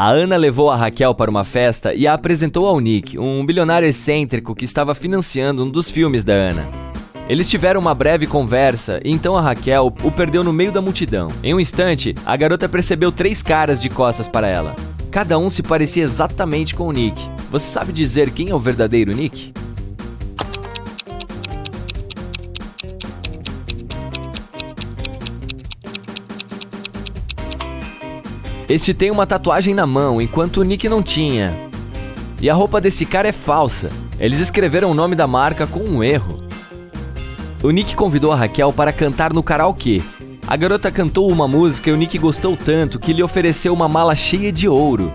A Ana levou a Raquel para uma festa e a apresentou ao Nick, um bilionário excêntrico que estava financiando um dos filmes da Ana. Eles tiveram uma breve conversa e então a Raquel o perdeu no meio da multidão. Em um instante, a garota percebeu 3 caras de costas para ela. Cada um se parecia exatamente com o Nick. Você sabe dizer quem é o verdadeiro Nick? Este tem uma tatuagem na mão, enquanto o Nick não tinha. E a roupa desse cara é falsa. Eles escreveram o nome da marca com um erro. O Nick convidou a Raquel para cantar no karaokê. A garota cantou uma música e o Nick gostou tanto que lhe ofereceu uma mala cheia de ouro.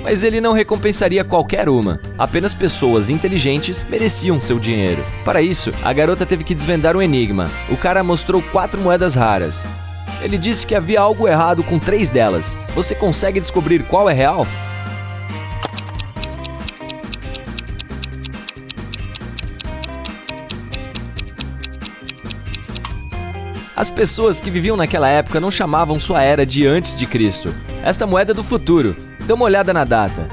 Mas ele não recompensaria qualquer uma. Apenas pessoas inteligentes mereciam seu dinheiro. Para isso, a garota teve que desvendar um enigma. O cara mostrou 4 moedas raras. Ele disse que havia algo errado com 3 delas. Você consegue descobrir qual é real? As pessoas que viviam naquela época não chamavam sua era de antes de Cristo. Esta moeda é do futuro. Dê uma olhada na data.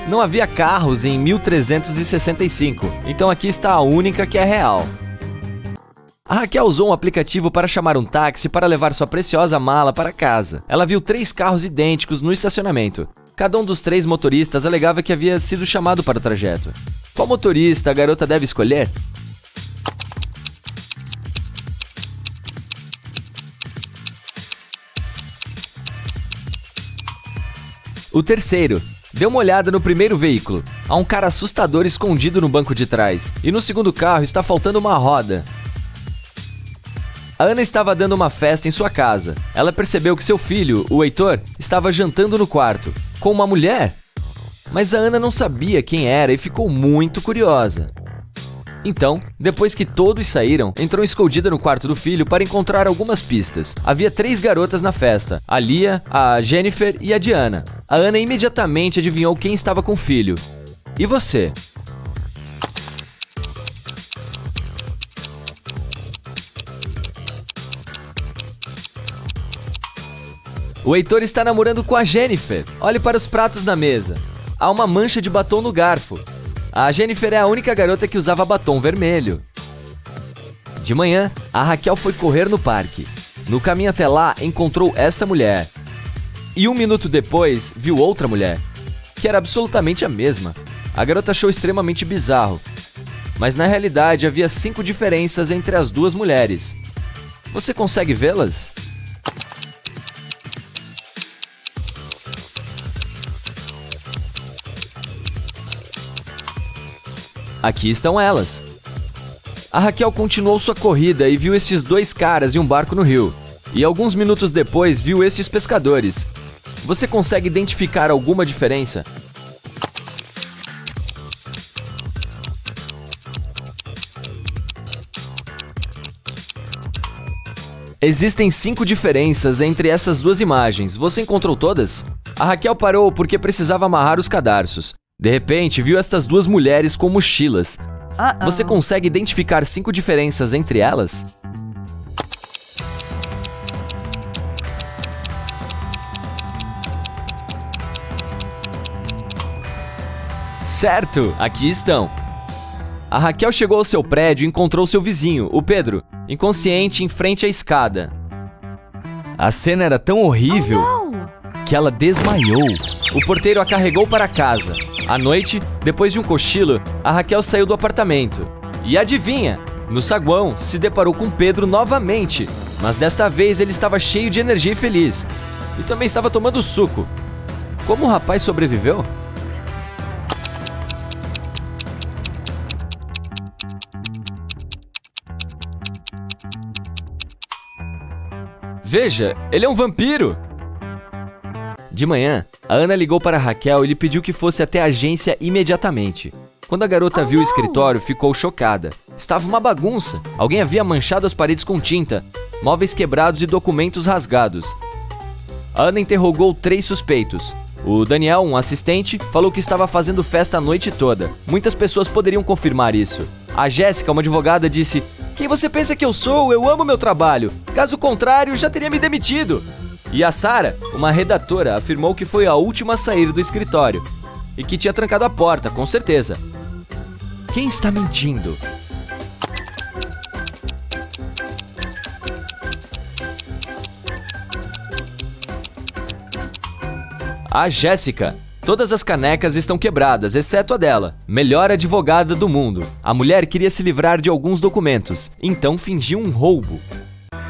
Não havia carros em 1365, então aqui está a única que é real. A Raquel usou um aplicativo para chamar um táxi para levar sua preciosa mala para casa. Ela viu 3 carros idênticos no estacionamento. Cada um dos 3 motoristas alegava que havia sido chamado para o trajeto. Qual motorista a garota deve escolher? O terceiro. Dê uma olhada no primeiro veículo. Há um cara assustador escondido no banco de trás. E no segundo carro está faltando uma roda. A Ana estava dando uma festa em sua casa. Ela percebeu que seu filho, o Heitor, estava jantando no quarto, com uma mulher. Mas a Ana não sabia quem era e ficou muito curiosa. Então, depois que todos saíram, entrou escondida no quarto do filho para encontrar algumas pistas. Havia 3 garotas na festa, a Lia, a Jennifer e a Diana. A Ana imediatamente adivinhou quem estava com o filho. E você? O Heitor está namorando com a Jennifer. Olhe para os pratos na mesa. Há uma mancha de batom no garfo. A Jennifer é a única garota que usava batom vermelho. De manhã, a Raquel foi correr no parque. No caminho até lá, encontrou esta mulher. E 1 minuto depois, viu outra mulher, que era absolutamente a mesma. A garota achou extremamente bizarro. Mas na realidade, havia 5 diferenças entre as 2 mulheres. Você consegue vê-las? Aqui estão elas. A Raquel continuou sua corrida e viu estes 2 caras e um barco no rio. E alguns minutos depois viu estes pescadores. Você consegue identificar alguma diferença? Existem 5 diferenças entre essas 2 imagens. Você encontrou todas? A Raquel parou porque precisava amarrar os cadarços. De repente, viu estas 2 mulheres com mochilas. Você consegue identificar 5 diferenças entre elas? Certo! Aqui estão. A Raquel chegou ao seu prédio e encontrou seu vizinho, o Pedro, inconsciente em frente à escada. A cena era tão horrível que ela desmaiou. O porteiro a carregou para casa. À noite, depois de um cochilo, a Raquel saiu do apartamento. E adivinha? No saguão, se deparou com Pedro novamente. Mas desta vez ele estava cheio de energia e feliz. E também estava tomando suco. Como o rapaz sobreviveu? Veja, ele é um vampiro! De manhã, a Ana ligou para Raquel e lhe pediu que fosse até a agência imediatamente. Quando a garota viu o escritório, ficou chocada. Estava uma bagunça. Alguém havia manchado as paredes com tinta, móveis quebrados e documentos rasgados. A Ana interrogou 3 suspeitos. O Daniel, um assistente, falou que estava fazendo festa a noite toda. Muitas pessoas poderiam confirmar isso. A Jéssica, uma advogada, disse: "Quem você pensa que eu sou? Eu amo meu trabalho. Caso contrário, já teria me demitido." E a Sarah, uma redatora, afirmou que foi a última a sair do escritório e que tinha trancado a porta, com certeza. Quem está mentindo? A Jéssica. Todas as canecas estão quebradas, exceto a dela. Melhor advogada do mundo. A mulher queria se livrar de alguns documentos, então fingiu um roubo.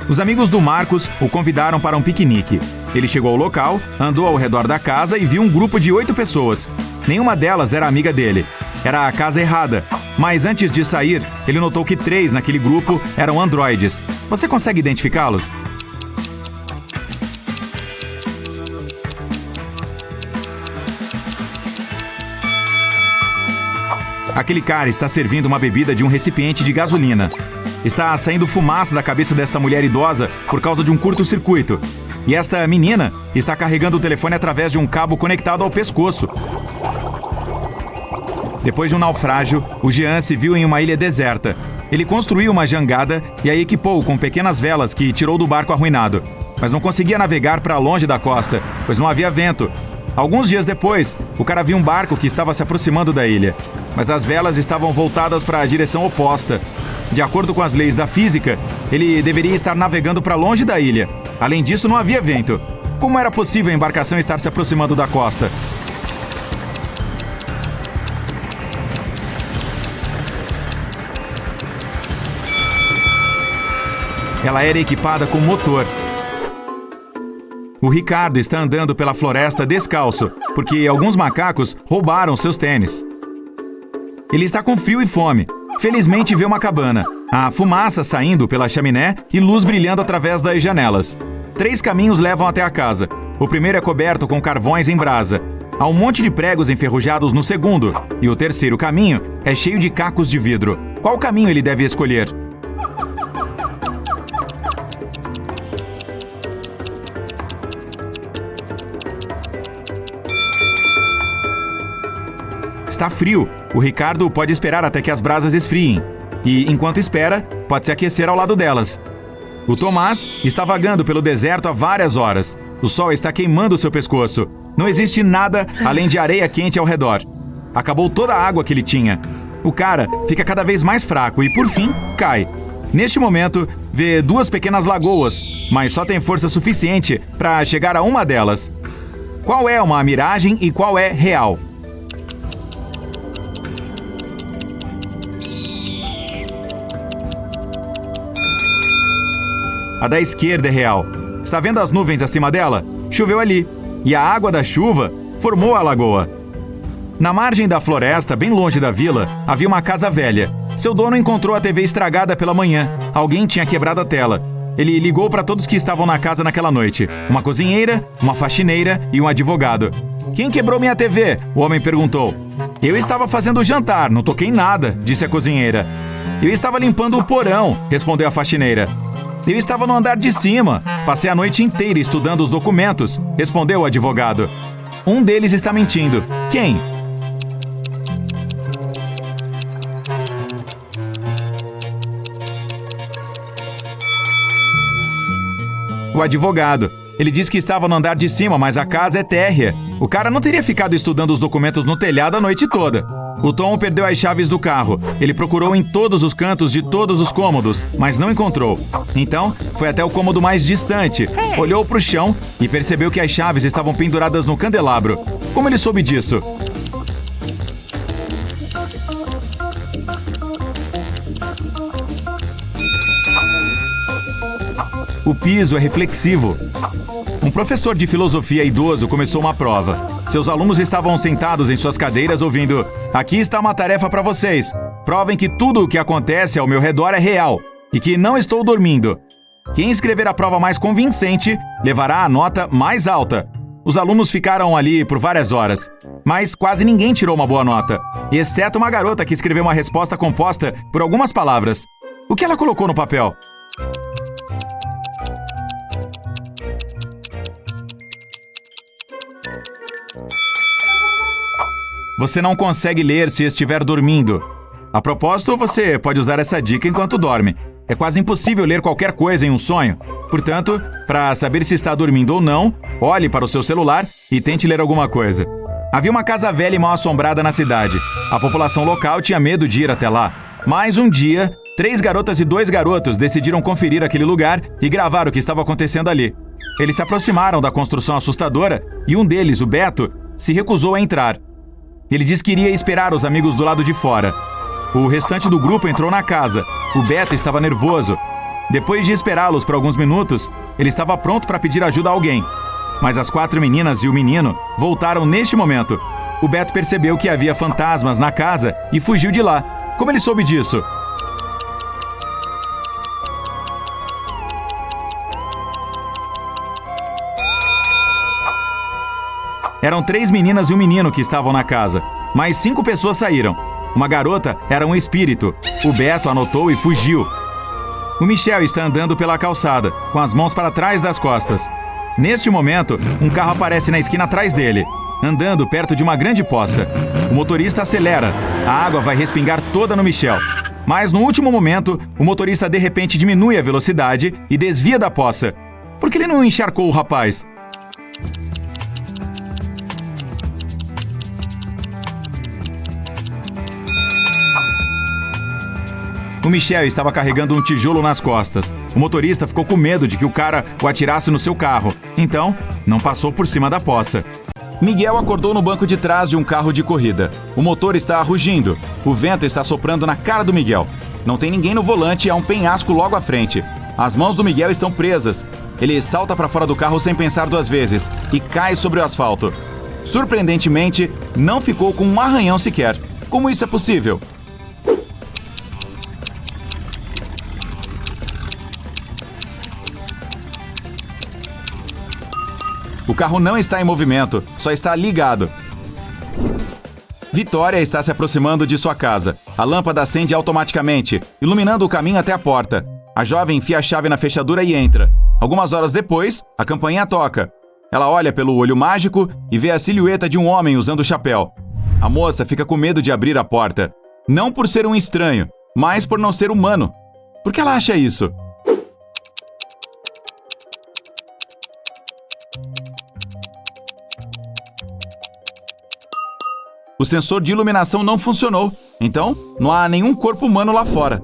Os amigos do Marcos o convidaram para um piquenique. Ele chegou ao local, andou ao redor da casa e viu um grupo de 8 pessoas. Nenhuma delas era amiga dele. Era a casa errada. Mas antes de sair, ele notou que 3 naquele grupo eram androides. Você consegue identificá-los? Aquele cara está servindo uma bebida de um recipiente de gasolina. Está saindo fumaça da cabeça desta mulher idosa por causa de um curto-circuito. E esta menina está carregando o telefone através de um cabo conectado ao pescoço. Depois de um naufrágio, o Jean se viu em uma ilha deserta. Ele construiu uma jangada e a equipou com pequenas velas que tirou do barco arruinado. Mas não conseguia navegar para longe da costa, pois não havia vento. Alguns dias depois, o cara viu um barco que estava se aproximando da ilha. Mas as velas estavam voltadas para a direção oposta. De acordo com as leis da física, ele deveria estar navegando para longe da ilha. Além disso, não havia vento. Como era possível a embarcação estar se aproximando da costa? Ela era equipada com motor. O Ricardo está andando pela floresta descalço, porque alguns macacos roubaram seus tênis. Ele está com frio e fome. Felizmente vê uma cabana. Há fumaça saindo pela chaminé e luz brilhando através das janelas. 3 caminhos levam até a casa. O primeiro é coberto com carvões em brasa. Há um monte de pregos enferrujados no segundo. E o terceiro caminho é cheio de cacos de vidro. Qual caminho ele deve escolher? Está frio. O Ricardo pode esperar até que as brasas esfriem. E, enquanto espera, pode se aquecer ao lado delas. O Tomás está vagando pelo deserto há várias horas. O sol está queimando seu pescoço. Não existe nada além de areia quente ao redor. Acabou toda a água que ele tinha. O cara fica cada vez mais fraco e, por fim, cai. Neste momento, vê 2 pequenas lagoas, mas só tem força suficiente para chegar a uma delas. Qual é uma miragem e qual é real? A da esquerda é real. Está vendo as nuvens acima dela? Choveu ali. E a água da chuva formou a lagoa. Na margem da floresta, bem longe da vila, havia uma casa velha. Seu dono encontrou a TV estragada pela manhã. Alguém tinha quebrado a tela. Ele ligou para todos que estavam na casa naquela noite. Uma cozinheira, uma faxineira e um advogado. Quem quebrou minha TV? O homem perguntou. Eu estava fazendo jantar, não toquei nada, disse a cozinheira. Eu estava limpando o porão, respondeu a faxineira. Eu estava no andar de cima. Passei a noite inteira estudando os documentos, respondeu o advogado. Um deles está mentindo. Quem? O advogado. Ele disse que estava no andar de cima, mas a casa é térrea. O cara não teria ficado estudando os documentos no telhado a noite toda. O Tom perdeu as chaves do carro. Ele procurou em todos os cantos de todos os cômodos, mas não encontrou. Então, foi até o cômodo mais distante, olhou para o chão e percebeu que as chaves estavam penduradas no candelabro. Como ele soube disso? O piso é reflexivo. Um professor de filosofia idoso começou uma prova. Seus alunos estavam sentados em suas cadeiras ouvindo: aqui está uma tarefa para vocês. Provem que tudo o que acontece ao meu redor é real e que não estou dormindo. Quem escrever a prova mais convincente levará a nota mais alta. Os alunos ficaram ali por várias horas, mas quase ninguém tirou uma boa nota, exceto uma garota que escreveu uma resposta composta por algumas palavras. O que ela colocou no papel? Você não consegue ler se estiver dormindo. A propósito, você pode usar essa dica enquanto dorme. É quase impossível ler qualquer coisa em um sonho. Portanto, para saber se está dormindo ou não, olhe para o seu celular e tente ler alguma coisa. Havia uma casa velha e mal assombrada na cidade. A população local tinha medo de ir até lá. Mas um dia, 3 garotas e 2 garotos decidiram conferir aquele lugar e gravar o que estava acontecendo ali. Eles se aproximaram da construção assustadora e um deles, o Beto, se recusou a entrar. Ele disse que iria esperar os amigos do lado de fora. O restante do grupo entrou na casa. O Beto estava nervoso. Depois de esperá-los por alguns minutos, ele estava pronto para pedir ajuda a alguém. Mas as 4 meninas e o menino voltaram neste momento. O Beto percebeu que havia fantasmas na casa e fugiu de lá. Como ele soube disso? Eram 3 meninas e um menino que estavam na casa. Mais 5 pessoas saíram. Uma garota era um espírito. O Beto anotou e fugiu. O Michel está andando pela calçada, com as mãos para trás das costas. Neste momento, um carro aparece na esquina atrás dele, andando perto de uma grande poça. O motorista acelera. A água vai respingar toda no Michel. Mas no último momento, o motorista de repente diminui a velocidade e desvia da poça. Por que ele não encharcou o rapaz? O Michel estava carregando um tijolo nas costas. O motorista ficou com medo de que o cara o atirasse no seu carro. Então, não passou por cima da poça. Miguel acordou no banco de trás de um carro de corrida. O motor está rugindo. O vento está soprando na cara do Miguel. Não tem ninguém no volante e há um penhasco logo à frente. As mãos do Miguel estão presas. Ele salta para fora do carro sem pensar 2 vezes e cai sobre o asfalto. Surpreendentemente, não ficou com um arranhão sequer. Como isso é possível? O carro não está em movimento, só está ligado. Vitória está se aproximando de sua casa. A lâmpada acende automaticamente, iluminando o caminho até a porta. A jovem enfia a chave na fechadura e entra. Algumas horas depois, a campainha toca. Ela olha pelo olho mágico e vê a silhueta de um homem usando o chapéu. A moça fica com medo de abrir a porta. Não por ser um estranho, mas por não ser humano. Por que ela acha isso? O sensor de iluminação não funcionou, então não há nenhum corpo humano lá fora.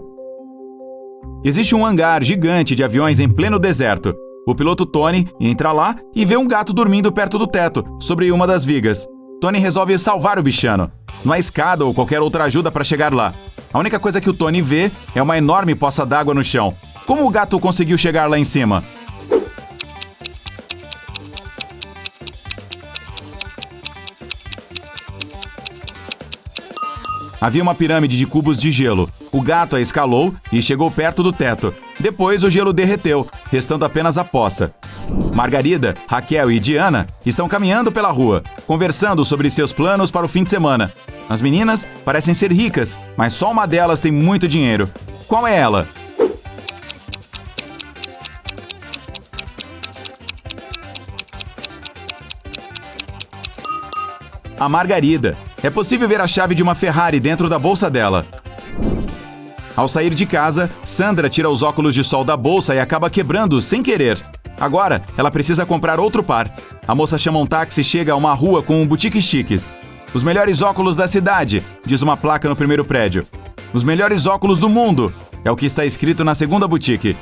Existe um hangar gigante de aviões em pleno deserto. O piloto Tony entra lá e vê um gato dormindo perto do teto, sobre uma das vigas. Tony resolve salvar o bichano. Não há escada ou qualquer outra ajuda para chegar lá. A única coisa que o Tony vê é uma enorme poça d'água no chão. Como o gato conseguiu chegar lá em cima? Havia uma pirâmide de cubos de gelo. O gato a escalou e chegou perto do teto. Depois o gelo derreteu, restando apenas a poça. Margarida, Raquel e Diana estão caminhando pela rua, conversando sobre seus planos para o fim de semana. As meninas parecem ser ricas, mas só uma delas tem muito dinheiro. Qual é ela? A Margarida. É possível ver a chave de uma Ferrari dentro da bolsa dela. Ao sair de casa, Sandra tira os óculos de sol da bolsa e acaba quebrando-os sem querer. Agora, ela precisa comprar outro par. A moça chama um táxi e chega a uma rua com um boutique chiques. Os melhores óculos da cidade, diz uma placa no primeiro prédio. Os melhores óculos do mundo, é o que está escrito na segunda boutique.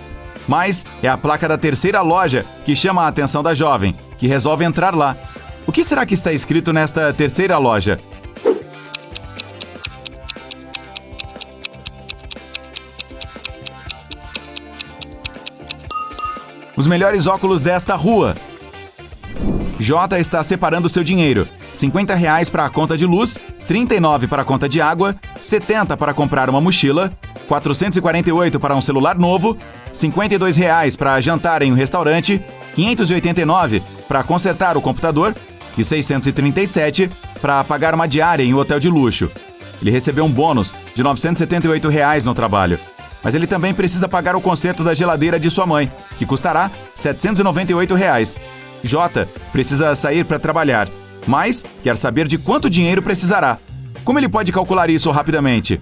Mas é a placa da terceira loja que chama a atenção da jovem, que resolve entrar lá. O que será que está escrito nesta terceira loja? Os melhores óculos desta rua. Jota está separando seu dinheiro. R$50 para a conta de luz, R$39 para a conta de água, R$70 para comprar uma mochila, R$448 para um celular novo, R$52 para jantar em um restaurante, R$589 para consertar o computador e R$637 para pagar uma diária em um hotel de luxo. Ele recebeu um bônus de R$978 no trabalho. Mas ele também precisa pagar o conserto da geladeira de sua mãe, que custará R$798. Jota precisa sair para trabalhar, mas quer saber de quanto dinheiro precisará. Como ele pode calcular isso rapidamente?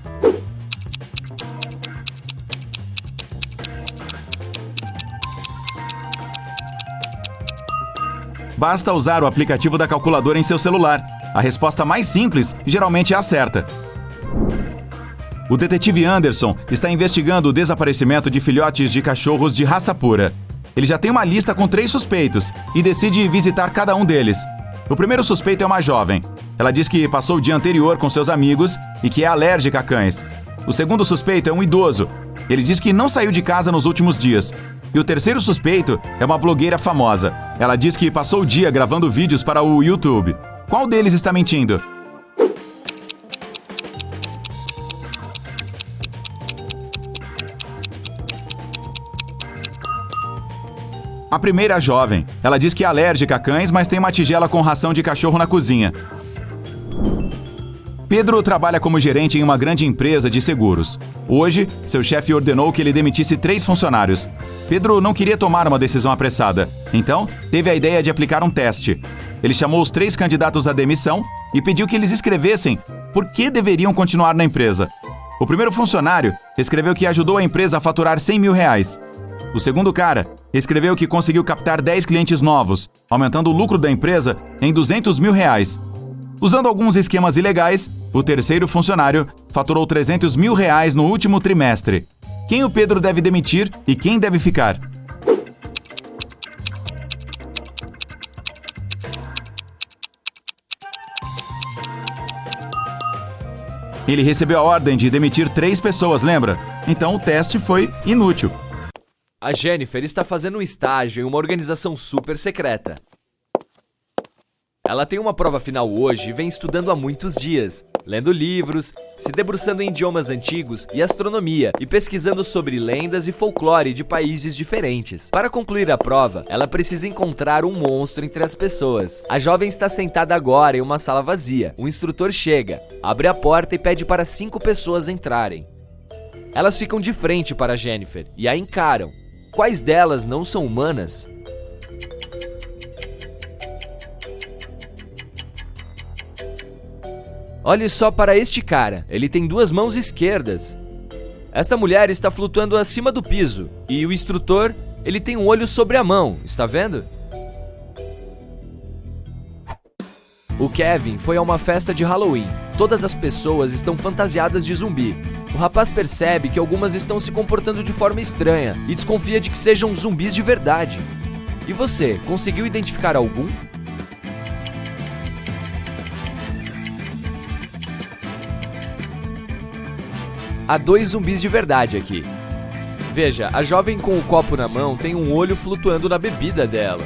Basta usar o aplicativo da calculadora em seu celular. A resposta mais simples geralmente é a certa. O detetive Anderson está investigando o desaparecimento de filhotes de cachorros de raça pura. Ele já tem uma lista com 3 suspeitos e decide visitar cada um deles. O primeiro suspeito é uma jovem. Ela diz que passou o dia anterior com seus amigos e que é alérgica a cães. O segundo suspeito é um idoso. Ele diz que não saiu de casa nos últimos dias. E o terceiro suspeito é uma blogueira famosa. Ela diz que passou o dia gravando vídeos para o YouTube. Qual deles está mentindo? A primeira é jovem. Ela diz que é alérgica a cães, mas tem uma tigela com ração de cachorro na cozinha. Pedro trabalha como gerente em uma grande empresa de seguros. Hoje, seu chefe ordenou que ele demitisse 3 funcionários. Pedro não queria tomar uma decisão apressada, então teve a ideia de aplicar um teste. Ele chamou os 3 candidatos à demissão e pediu que eles escrevessem por que deveriam continuar na empresa. O primeiro funcionário escreveu que ajudou a empresa a faturar R$100 mil. O segundo cara escreveu que conseguiu captar 10 clientes novos, aumentando o lucro da empresa em R$200 mil. Usando alguns esquemas ilegais, o terceiro funcionário faturou R$300 mil no último trimestre. Quem o Pedro deve demitir e quem deve ficar? Ele recebeu a ordem de demitir 3 pessoas, lembra? Então o teste foi inútil. A Jennifer está fazendo um estágio em uma organização super secreta. Ela tem uma prova final hoje e vem estudando há muitos dias, lendo livros, se debruçando em idiomas antigos e astronomia e pesquisando sobre lendas e folclore de países diferentes. Para concluir a prova, ela precisa encontrar um monstro entre as pessoas. A jovem está sentada agora em uma sala vazia. O instrutor chega, abre a porta e pede para 5 pessoas entrarem. Elas ficam de frente para Jennifer e a encaram. Quais delas não são humanas? Olhe só para este cara, ele tem 2 mãos esquerdas. Esta mulher está flutuando acima do piso e o instrutor, ele tem um olho sobre a mão, está vendo? O Kevin foi a uma festa de Halloween. Todas as pessoas estão fantasiadas de zumbi. O rapaz percebe que algumas estão se comportando de forma estranha e desconfia de que sejam zumbis de verdade. E você, conseguiu identificar algum? Há 2 zumbis de verdade aqui. Veja, a jovem com o copo na mão tem um olho flutuando na bebida dela.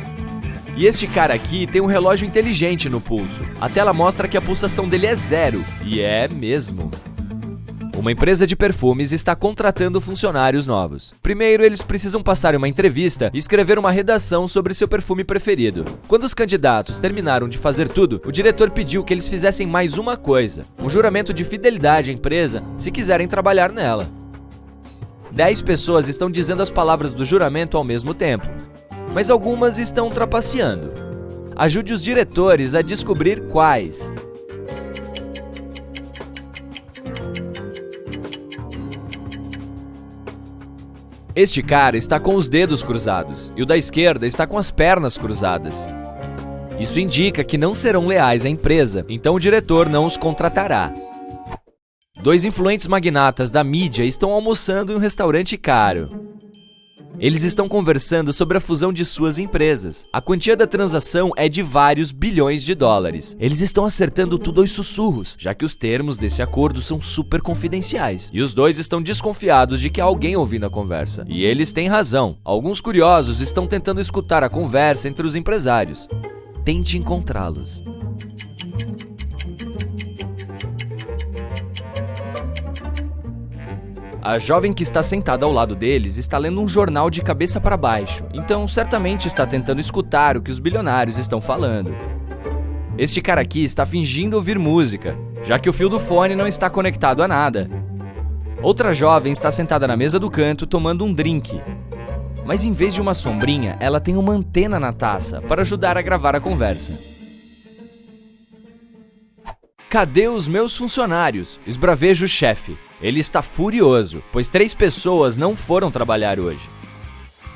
E este cara aqui tem um relógio inteligente no pulso. A tela mostra que a pulsação dele é 0. E é mesmo. Uma empresa de perfumes está contratando funcionários novos. Primeiro, eles precisam passar uma entrevista e escrever uma redação sobre seu perfume preferido. Quando os candidatos terminaram de fazer tudo, o diretor pediu que eles fizessem mais uma coisa: um juramento de fidelidade à empresa se quiserem trabalhar nela. 10 pessoas estão dizendo as palavras do juramento ao mesmo tempo, mas algumas estão trapaceando. Ajude os diretores a descobrir quais. Este cara está com os dedos cruzados e o da esquerda está com as pernas cruzadas. Isso indica que não serão leais à empresa, então o diretor não os contratará. 2 influentes magnatas da mídia estão almoçando em um restaurante caro. Eles estão conversando sobre a fusão de suas empresas. A quantia da transação é de vários bilhões de dólares. Eles estão acertando tudo aos sussurros, já que os termos desse acordo são super confidenciais. E os 2 estão desconfiados de que há alguém ouvindo a conversa. E eles têm razão. Alguns curiosos estão tentando escutar a conversa entre os empresários. Tente encontrá-los. A jovem que está sentada ao lado deles está lendo um jornal de cabeça para baixo, então certamente está tentando escutar o que os bilionários estão falando. Este cara aqui está fingindo ouvir música, já que o fio do fone não está conectado a nada. Outra jovem está sentada na mesa do canto tomando um drink. Mas em vez de uma sombrinha, ela tem uma antena na taça para ajudar a gravar a conversa. Cadê os meus funcionários? Esbraveja o chefe. Ele está furioso, pois 3 pessoas não foram trabalhar hoje.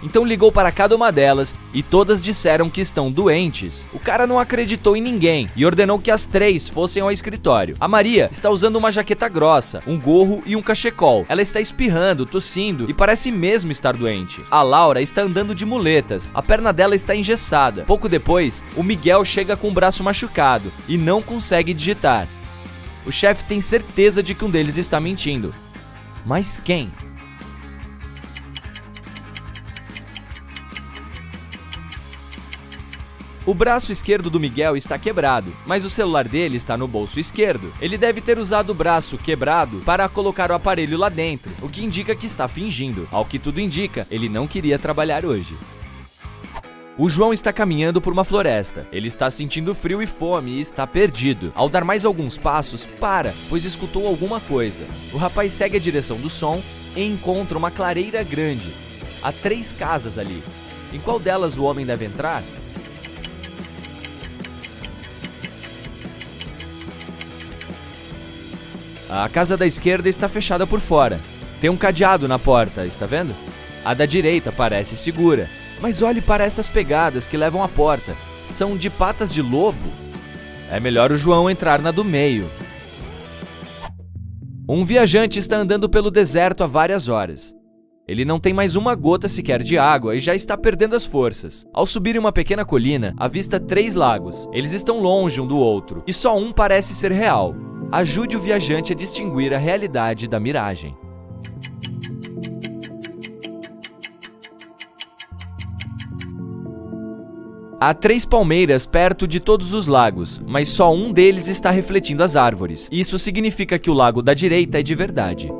Então ligou para cada uma delas e todas disseram que estão doentes. O cara não acreditou em ninguém e ordenou que as 3 fossem ao escritório. A Maria está usando uma jaqueta grossa, um gorro e um cachecol. Ela está espirrando, tossindo e parece mesmo estar doente. A Laura está andando de muletas. A perna dela está engessada. Pouco depois, o Miguel chega com o braço machucado e não consegue digitar. O chefe tem certeza de que um deles está mentindo. Mas quem? O braço esquerdo do Miguel está quebrado, mas o celular dele está no bolso esquerdo. Ele deve ter usado o braço quebrado para colocar o aparelho lá dentro, o que indica que está fingindo. Ao que tudo indica, ele não queria trabalhar hoje. O João está caminhando por uma floresta. Ele está sentindo frio e fome e está perdido. Ao dar mais alguns passos, para, pois escutou alguma coisa. O rapaz segue a direção do som e encontra uma clareira grande. Há 3 casas ali. Em qual delas o homem deve entrar? A casa da esquerda está fechada por fora. Tem um cadeado na porta, está vendo? A da direita parece segura. Mas olhe para essas pegadas que levam à porta. São de patas de lobo? É melhor o João entrar na do meio. Um viajante está andando pelo deserto há várias horas. Ele não tem mais uma gota sequer de água e já está perdendo as forças. Ao subir em uma pequena colina, avista 3 lagos. Eles estão longe um do outro e só um parece ser real. Ajude o viajante a distinguir a realidade da miragem. Há 3 palmeiras perto de todos os lagos, mas só um deles está refletindo as árvores. Isso significa que o lago da direita é de verdade.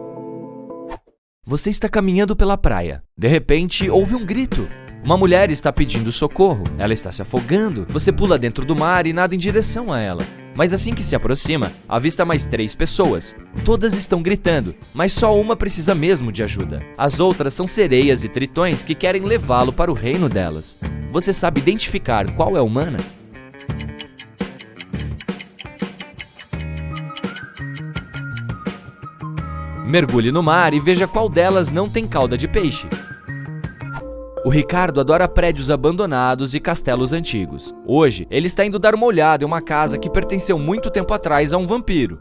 Você está caminhando pela praia. De repente, ouve um grito. Uma mulher está pedindo socorro. Ela está se afogando. Você pula dentro do mar e nada em direção a ela. Mas assim que se aproxima, avista mais 3 pessoas. Todas estão gritando, mas só uma precisa mesmo de ajuda. As outras são sereias e tritões que querem levá-lo para o reino delas. Você sabe identificar qual é humana? Mergulhe no mar e veja qual delas não tem cauda de peixe. O Ricardo adora prédios abandonados e castelos antigos. Hoje, ele está indo dar uma olhada em uma casa que pertenceu muito tempo atrás a um vampiro.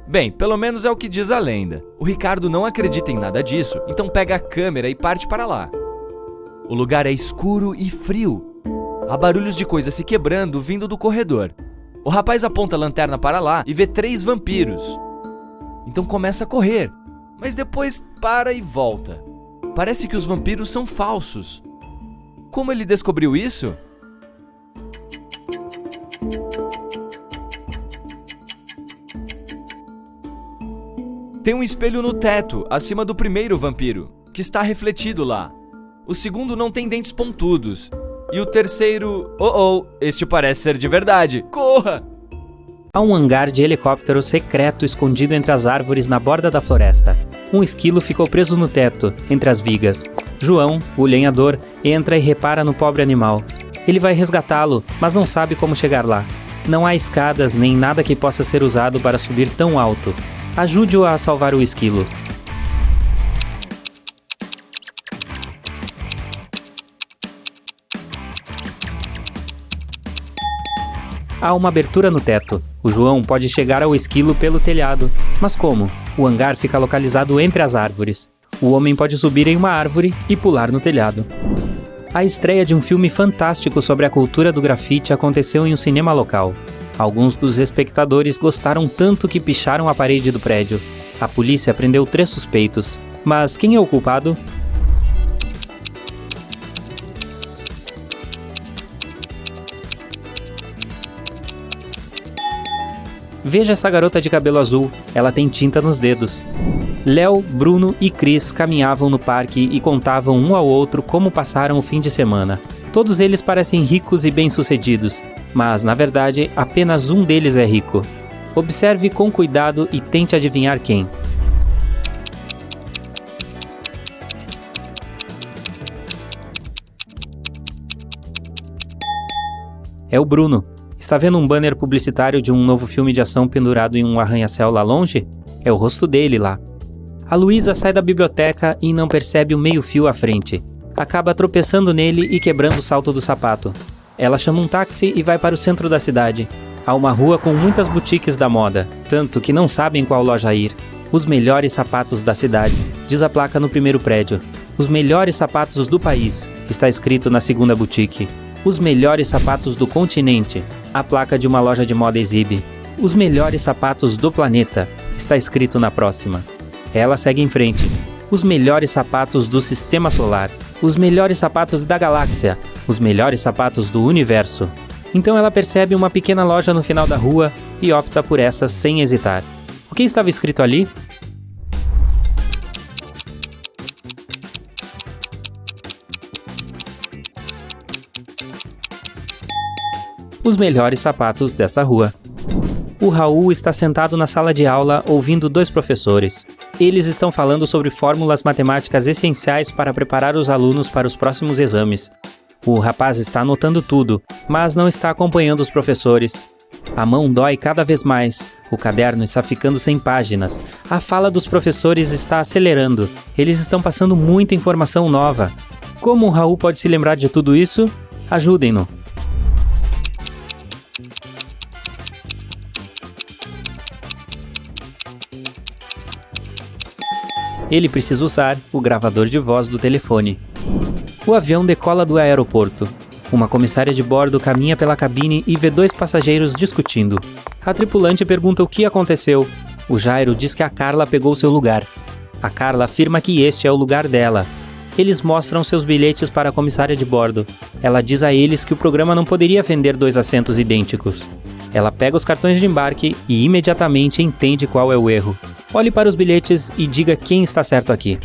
Bem, pelo menos é o que diz a lenda. O Ricardo não acredita em nada disso, então pega a câmera e parte para lá. O lugar é escuro e frio. Há barulhos de coisas se quebrando vindo do corredor. O rapaz aponta a lanterna para lá e vê 3 vampiros. Então começa a correr, mas depois para e volta. Parece que os vampiros são falsos. Como ele descobriu isso? Tem um espelho no teto, acima do primeiro vampiro, que está refletido lá. O segundo não tem dentes pontudos. E o terceiro... este parece ser de verdade. Corra! Há um hangar de helicóptero secreto escondido entre as árvores na borda da floresta. Um esquilo ficou preso no teto, entre as vigas. João, o lenhador, entra e repara no pobre animal. Ele vai resgatá-lo, mas não sabe como chegar lá. Não há escadas nem nada que possa ser usado para subir tão alto. Ajude-o a salvar o esquilo. Há uma abertura no teto. O João pode chegar ao esquilo pelo telhado. Mas como? O hangar fica localizado entre as árvores. O homem pode subir em uma árvore e pular no telhado. A estreia de um filme fantástico sobre a cultura do grafite aconteceu em um cinema local. Alguns dos espectadores gostaram tanto que picharam a parede do prédio. A polícia prendeu 3 suspeitos. Mas quem é o culpado? Veja essa garota de cabelo azul, ela tem tinta nos dedos. Léo, Bruno e Cris caminhavam no parque e contavam um ao outro como passaram o fim de semana. Todos eles parecem ricos e bem-sucedidos, mas, na verdade, apenas um deles é rico. Observe com cuidado e tente adivinhar quem. É o Bruno. Está vendo um banner publicitário de um novo filme de ação pendurado em um arranha-céu lá longe? É o rosto dele lá. A Luísa sai da biblioteca e não percebe o meio-fio à frente. Acaba tropeçando nele e quebrando o salto do sapato. Ela chama um táxi e vai para o centro da cidade. Há uma rua com muitas boutiques da moda, tanto que não sabem qual loja ir. Os melhores sapatos da cidade, diz a placa no primeiro prédio. Os melhores sapatos do país, está escrito na segunda boutique. Os melhores sapatos do continente, a placa de uma loja de moda exibe. Os melhores sapatos do planeta, está escrito na próxima. Ela segue em frente. Os melhores sapatos do sistema solar. Os melhores sapatos da galáxia. Os melhores sapatos do universo. Então ela percebe uma pequena loja no final da rua e opta por essa sem hesitar. O que estava escrito ali? Os melhores sapatos desta rua. O Raul está sentado na sala de aula ouvindo 2 professores. Eles estão falando sobre fórmulas matemáticas essenciais para preparar os alunos para os próximos exames. O rapaz está anotando tudo, mas não está acompanhando os professores. A mão dói cada vez mais. O caderno está ficando sem páginas. A fala dos professores está acelerando. Eles estão passando muita informação nova. Como o Raul pode se lembrar de tudo isso? Ajudem-no. Ele precisa usar o gravador de voz do telefone. O avião decola do aeroporto. Uma comissária de bordo caminha pela cabine e vê 2 passageiros discutindo. A tripulante pergunta o que aconteceu. O Jairo diz que a Carla pegou seu lugar. A Carla afirma que este é o lugar dela. Eles mostram seus bilhetes para a comissária de bordo. Ela diz a eles que o programa não poderia vender 2 assentos idênticos. Ela pega os cartões de embarque e imediatamente entende qual é o erro. Olhe para os bilhetes e diga quem está certo aqui.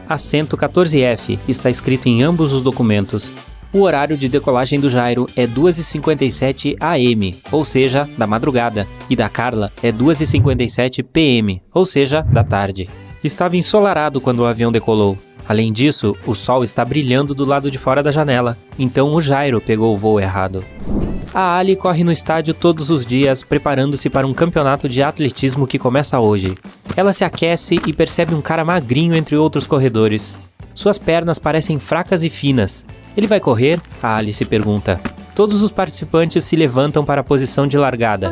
Assento 14F está escrito em ambos os documentos. O horário de decolagem do Jairo é 2h57 AM, ou seja, da madrugada, e da Carla é 2h57 PM, ou seja, da tarde. Estava ensolarado quando o avião decolou. Além disso, o sol está brilhando do lado de fora da janela, então o Jairo pegou o voo errado. A Ali corre no estádio todos os dias, preparando-se para um campeonato de atletismo que começa hoje. Ela se aquece e percebe um cara magrinho entre outros corredores. Suas pernas parecem fracas e finas. Ele vai correr? A Ali se pergunta. Todos os participantes se levantam para a posição de largada.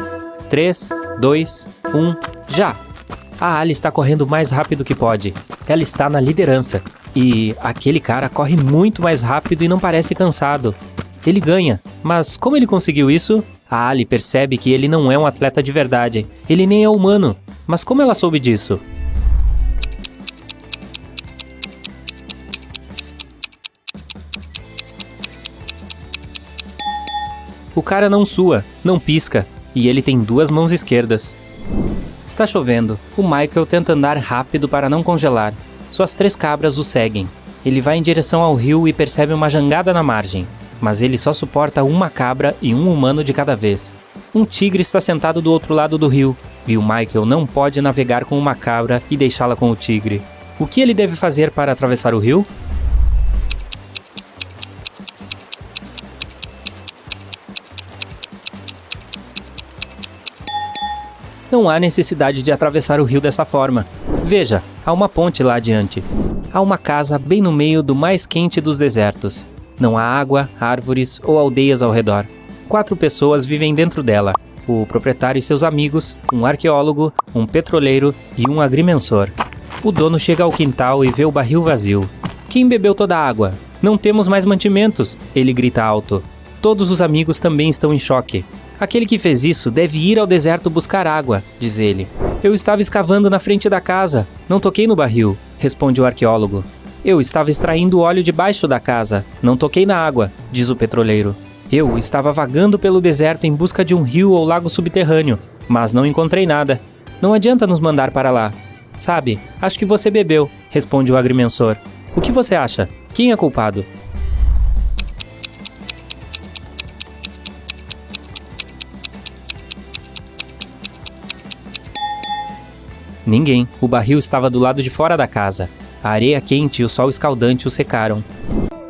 3, 2, 1, já! A Ali está correndo o mais rápido que pode. Ela está na liderança. E aquele cara corre muito mais rápido e não parece cansado. Ele ganha. Mas como ele conseguiu isso? A Ali percebe que ele não é um atleta de verdade. Ele nem é humano. Mas como ela soube disso? O cara não sua, não pisca. E ele tem 2 mãos esquerdas. Está chovendo. O Michael tenta andar rápido para não congelar. Suas 3 cabras o seguem. Ele vai em direção ao rio e percebe uma jangada na margem. Mas ele só suporta uma cabra e um humano de cada vez. Um tigre está sentado do outro lado do rio. E o Michael não pode navegar com uma cabra e deixá-la com o tigre. O que ele deve fazer para atravessar o rio? Não há necessidade de atravessar o rio dessa forma. Veja, há uma ponte lá adiante. Há uma casa bem no meio do mais quente dos desertos. Não há água, árvores ou aldeias ao redor. 4 pessoas vivem dentro dela. O proprietário e seus amigos, um arqueólogo, um petroleiro e um agrimensor. O dono chega ao quintal e vê o barril vazio. Quem bebeu toda a água? Não temos mais mantimentos, ele grita alto. Todos os amigos também estão em choque. Aquele que fez isso deve ir ao deserto buscar água, diz ele. Eu estava escavando na frente da casa. Não toquei no barril, responde o arqueólogo. Eu estava extraindo óleo debaixo da casa. Não toquei na água, diz o petroleiro. Eu estava vagando pelo deserto em busca de um rio ou lago subterrâneo, mas não encontrei nada. Não adianta nos mandar para lá. Sabe, acho que você bebeu, responde o agrimensor. O que você acha? Quem é culpado? Ninguém. O barril estava do lado de fora da casa. A areia quente e o sol escaldante o secaram.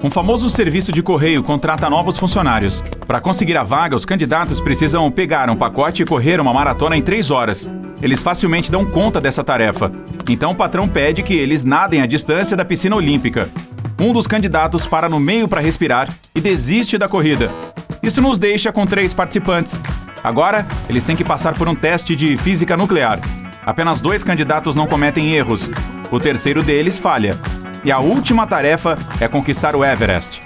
Um famoso serviço de correio contrata novos funcionários. Para conseguir a vaga, os candidatos precisam pegar um pacote e correr uma maratona em 3 horas. Eles facilmente dão conta dessa tarefa. Então o patrão pede que eles nadem a distância da piscina olímpica. Um dos candidatos para no meio para respirar e desiste da corrida. Isso nos deixa com 3 participantes. Agora, eles têm que passar por um teste de física nuclear. Apenas 2 candidatos não cometem erros. O terceiro deles falha. E a última tarefa é conquistar o Everest.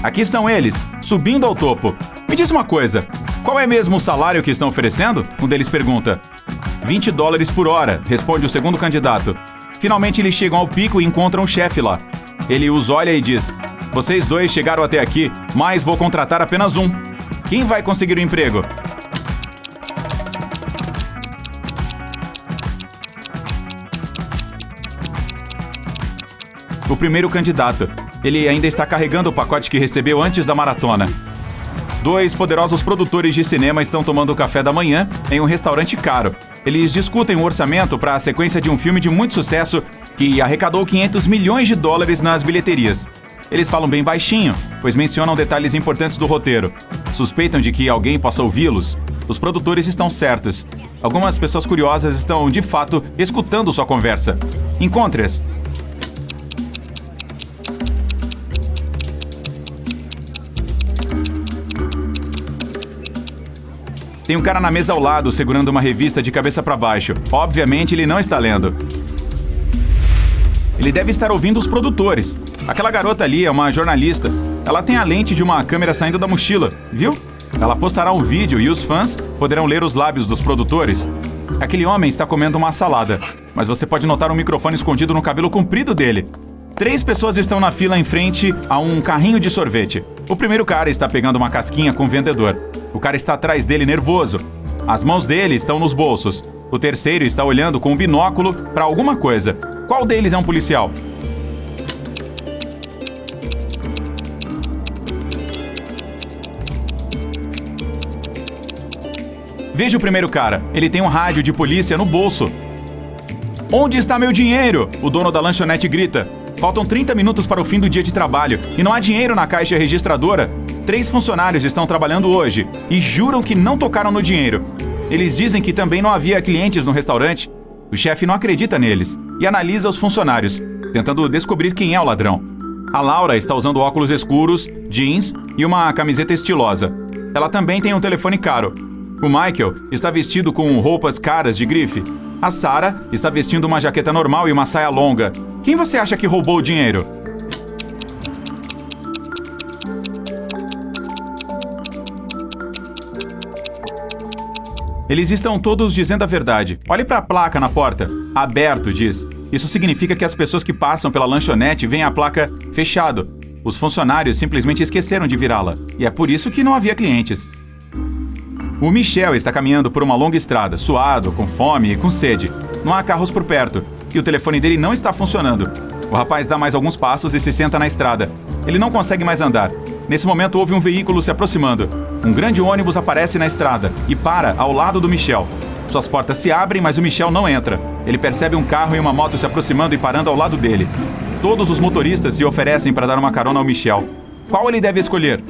Aqui estão eles, subindo ao topo. Me diz uma coisa, qual é mesmo o salário que estão oferecendo? Um deles pergunta. $20 por hora, responde o segundo candidato. Finalmente eles chegam ao pico e encontram o chefe lá. Ele os olha e diz, vocês 2 chegaram até aqui, mas vou contratar apenas um. Quem vai conseguir o emprego? O primeiro candidato. Ele ainda está carregando o pacote que recebeu antes da maratona. 2 poderosos produtores de cinema estão tomando café da manhã em um restaurante caro. Eles discutem o orçamento para a sequência de um filme de muito sucesso que arrecadou $500 milhões nas bilheterias. Eles falam bem baixinho, pois mencionam detalhes importantes do roteiro. Suspeitam de que alguém possa ouvi-los. Os produtores estão certos. Algumas pessoas curiosas estão, de fato, escutando sua conversa. Encontre-as. Tem um cara na mesa ao lado, segurando uma revista de cabeça para baixo. Obviamente, ele não está lendo. Ele deve estar ouvindo os produtores. Aquela garota ali é uma jornalista. Ela tem a lente de uma câmera saindo da mochila, viu? Ela postará um vídeo e os fãs poderão ler os lábios dos produtores. Aquele homem está comendo uma salada, mas você pode notar um microfone escondido no cabelo comprido dele. 3 pessoas estão na fila em frente a um carrinho de sorvete. O primeiro cara está pegando uma casquinha com o vendedor. O cara está atrás dele nervoso. As mãos dele estão nos bolsos. O terceiro está olhando com um binóculo para alguma coisa. Qual deles é um policial? Veja o primeiro cara. Ele tem um rádio de polícia no bolso. Onde está meu dinheiro? O dono da lanchonete grita. Faltam 30 minutos para o fim do dia de trabalho e não há dinheiro na caixa registradora. 3 funcionários estão trabalhando hoje e juram que não tocaram no dinheiro. Eles dizem que também não havia clientes no restaurante. O chefe não acredita neles e analisa os funcionários, tentando descobrir quem é o ladrão. A Laura está usando óculos escuros, jeans e uma camiseta estilosa. Ela também tem um telefone caro. O Michael está vestido com roupas caras de grife. A Sarah está vestindo uma jaqueta normal e uma saia longa. Quem você acha que roubou o dinheiro? Eles estão todos dizendo a verdade. Olhe para a placa na porta. Aberto, diz. Isso significa que as pessoas que passam pela lanchonete veem a placa fechado. Os funcionários simplesmente esqueceram de virá-la. E é por isso que não havia clientes. O Michel está caminhando por uma longa estrada, suado, com fome e com sede. Não há carros por perto. E o telefone dele não está funcionando. O rapaz dá mais alguns passos e se senta na estrada. Ele não consegue mais andar. Nesse momento houve um veículo se aproximando. Um grande ônibus aparece na estrada e para ao lado do Michel. Suas portas se abrem, mas o Michel não entra. Ele percebe um carro e uma moto se aproximando e parando ao lado dele. Todos os motoristas se oferecem para dar uma carona ao Michel. Qual ele deve escolher?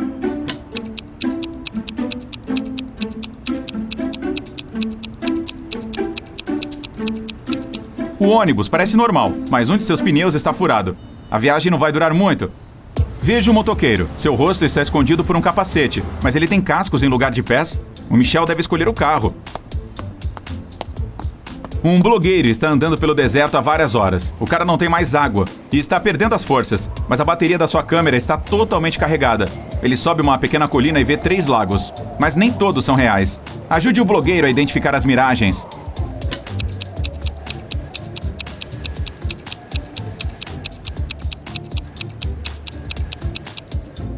O ônibus parece normal, mas um de seus pneus está furado. A viagem não vai durar muito. Veja o motoqueiro. Seu rosto está escondido por um capacete, mas ele tem cascos em lugar de pés. O Michel deve escolher o carro. Um blogueiro está andando pelo deserto há várias horas. O cara não tem mais água e está perdendo as forças, mas a bateria da sua câmera está totalmente carregada. Ele sobe uma pequena colina e vê 3 lagos, mas nem todos são reais. Ajude o blogueiro a identificar as miragens.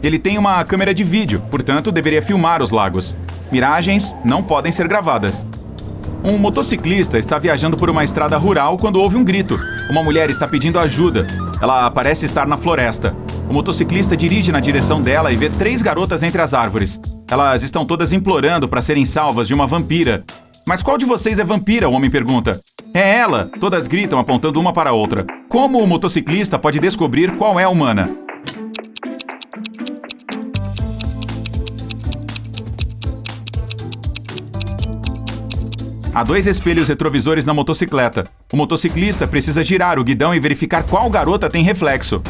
Ele tem uma câmera de vídeo, portanto deveria filmar os lagos. Miragens não podem ser gravadas. Um motociclista está viajando por uma estrada rural quando ouve um grito. Uma mulher está pedindo ajuda. Ela parece estar na floresta. O motociclista dirige na direção dela e vê 3 garotas entre as árvores. Elas estão todas implorando para serem salvas de uma vampira. Mas qual de vocês é vampira? O homem pergunta. É ela! Todas gritam apontando uma para a outra. Como o motociclista pode descobrir qual é a humana? Há 2 espelhos retrovisores na motocicleta. O motociclista precisa girar o guidão e verificar qual garota tem reflexo.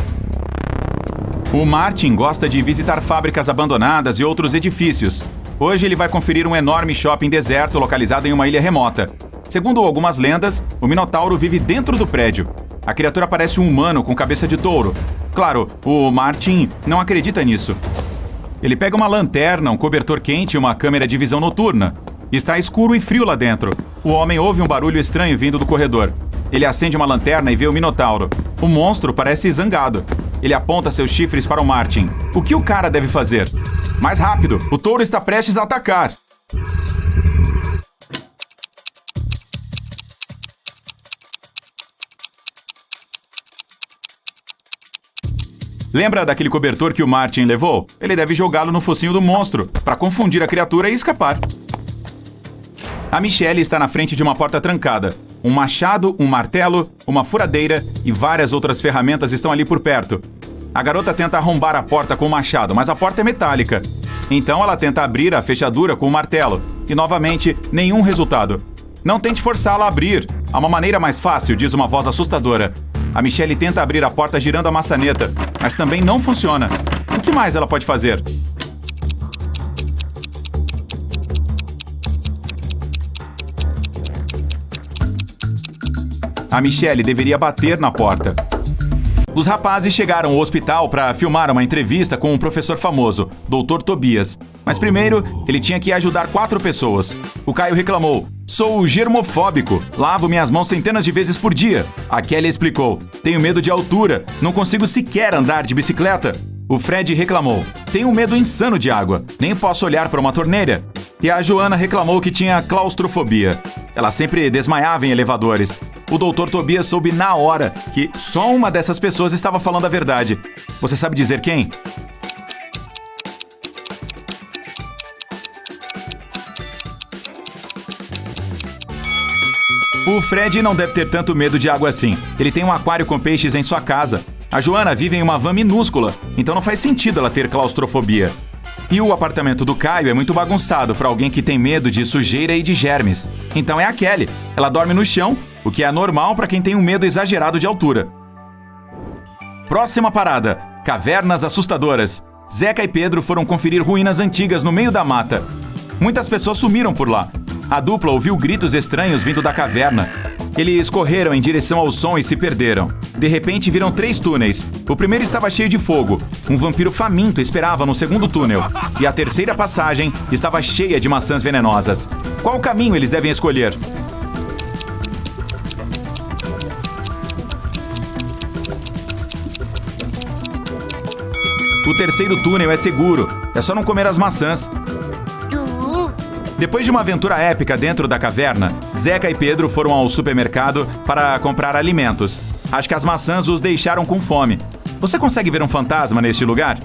O Martin gosta de visitar fábricas abandonadas e outros edifícios. Hoje ele vai conferir um enorme shopping deserto localizado em uma ilha remota. Segundo algumas lendas, o Minotauro vive dentro do prédio. A criatura parece um humano com cabeça de touro. Claro, o Martin não acredita nisso. Ele pega uma lanterna, um cobertor quente e uma câmera de visão noturna. Está escuro e frio lá dentro. O homem ouve um barulho estranho vindo do corredor. Ele acende uma lanterna e vê o Minotauro. O monstro parece zangado. Ele aponta seus chifres para o Martin. O que o cara deve fazer? Mais rápido, o touro está prestes a atacar. Lembra daquele cobertor que o Martin levou? Ele deve jogá-lo no focinho do monstro, para confundir a criatura e escapar. A Michelle está na frente de uma porta trancada. Um machado, um martelo, uma furadeira e várias outras ferramentas estão ali por perto. A garota tenta arrombar a porta com o machado, mas a porta é metálica. Então ela tenta abrir a fechadura com o martelo. E novamente, nenhum resultado. Não tente forçá-la a abrir. Há uma maneira mais fácil, diz uma voz assustadora. A Michelle tenta abrir a porta girando a maçaneta, mas também não funciona. O que mais ela pode fazer? A Michelle deveria bater na porta. Os rapazes chegaram ao hospital para filmar uma entrevista com um professor famoso, Dr. Tobias. Mas primeiro, ele tinha que ajudar 4 pessoas. O Caio reclamou: "Sou germofóbico, lavo minhas mãos centenas de vezes por dia." A Kelly explicou: "Tenho medo de altura, não consigo sequer andar de bicicleta." O Fred reclamou: "Tenho um medo insano de água, nem posso olhar para uma torneira." E a Joana reclamou que tinha claustrofobia. Ela sempre desmaiava em elevadores. O Dr. Tobias soube na hora que só uma dessas pessoas estava falando a verdade. Você sabe dizer quem? O Fred não deve ter tanto medo de água assim. Ele tem um aquário com peixes em sua casa. A Joana vive em uma van minúscula, então não faz sentido ela ter claustrofobia. E o apartamento do Caio é muito bagunçado para alguém que tem medo de sujeira e de germes. Então é a Kelly. Ela dorme no chão, o que é normal para quem tem um medo exagerado de altura. Próxima parada: cavernas assustadoras. Zeca e Pedro foram conferir ruínas antigas no meio da mata. Muitas pessoas sumiram por lá. A dupla ouviu gritos estranhos vindo da caverna. Eles correram em direção ao som e se perderam. De repente viram 3 túneis. O primeiro estava cheio de fogo. Um vampiro faminto esperava no segundo túnel. E a terceira passagem estava cheia de maçãs venenosas. Qual caminho eles devem escolher? O terceiro túnel é seguro. É só não comer as maçãs. Depois de uma aventura épica dentro da caverna, Zeca e Pedro foram ao supermercado para comprar alimentos. Acho que as maçãs os deixaram com fome. Você consegue ver um fantasma neste lugar?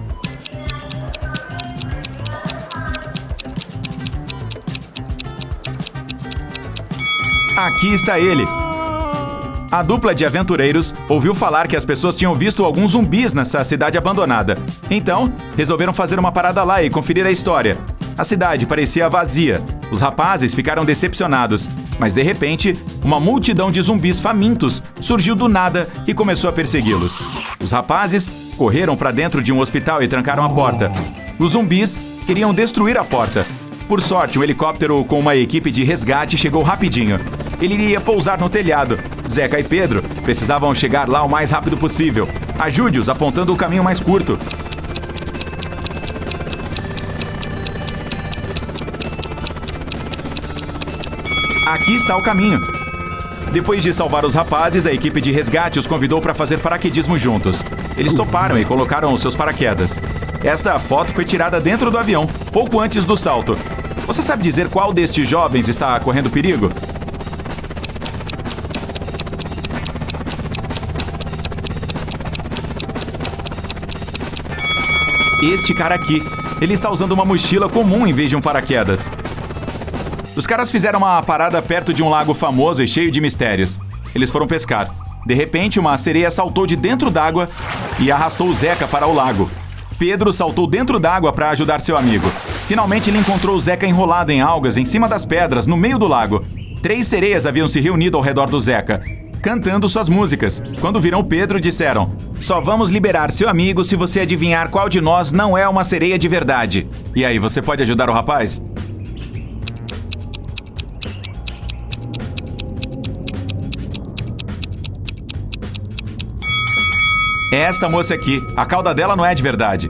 Aqui está ele. A dupla de aventureiros ouviu falar que as pessoas tinham visto alguns zumbis nessa cidade abandonada. Então, resolveram fazer uma parada lá e conferir a história. A cidade parecia vazia. Os rapazes ficaram decepcionados. Mas de repente, uma multidão de zumbis famintos surgiu do nada e começou a persegui-los. Os rapazes correram para dentro de um hospital e trancaram a porta. Os zumbis queriam destruir a porta. Por sorte, um helicóptero com uma equipe de resgate chegou rapidinho. Ele iria pousar no telhado. Zeca e Pedro precisavam chegar lá o mais rápido possível. Ajude-os apontando o caminho mais curto. Aqui está o caminho. Depois de salvar os rapazes, a equipe de resgate os convidou para fazer paraquedismo juntos. Eles toparam e colocaram os seus paraquedas. Esta foto foi tirada dentro do avião, pouco antes do salto. Você sabe dizer qual destes jovens está correndo perigo? Este cara aqui. Ele está usando uma mochila comum em vez de um paraquedas. Os caras fizeram uma parada perto de um lago famoso e cheio de mistérios. Eles foram pescar. De repente, uma sereia saltou de dentro d'água e arrastou o Zeca para o lago. Pedro saltou dentro d'água para ajudar seu amigo. Finalmente, ele encontrou o Zeca enrolado em algas em cima das pedras, no meio do lago. 3 sereias haviam se reunido ao redor do Zeca, cantando suas músicas. Quando viram o Pedro, disseram: "Só vamos liberar seu amigo se você adivinhar qual de nós não é uma sereia de verdade." E aí, você pode ajudar o rapaz? É esta moça aqui. A cauda dela não é de verdade.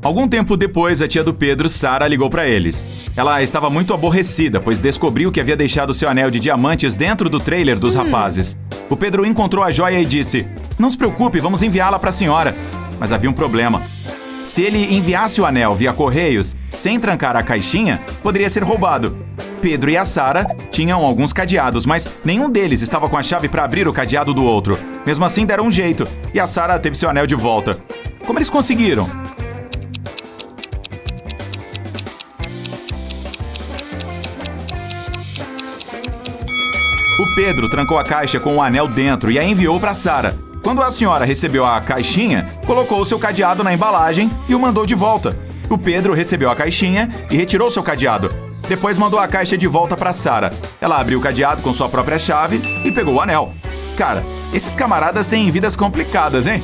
Algum tempo depois, a tia do Pedro, Sara, ligou para eles. Ela estava muito aborrecida, pois descobriu que havia deixado seu anel de diamantes dentro do trailer dos rapazes. O Pedro encontrou a joia e disse: "Não se preocupe, vamos enviá-la para a senhora." Mas havia um problema. Se ele enviasse o anel via correios, sem trancar a caixinha, poderia ser roubado. Pedro e a Sara tinham alguns cadeados, mas nenhum deles estava com a chave para abrir o cadeado do outro. Mesmo assim, deram um jeito, e a Sara teve seu anel de volta. Como eles conseguiram? O Pedro trancou a caixa com o anel dentro e a enviou para Sara. Quando a senhora recebeu a caixinha, colocou o seu cadeado na embalagem e o mandou de volta. O Pedro recebeu a caixinha e retirou seu cadeado. Depois mandou a caixa de volta para Sara. Ela abriu o cadeado com sua própria chave e pegou o anel. Cara, esses camaradas têm vidas complicadas, hein?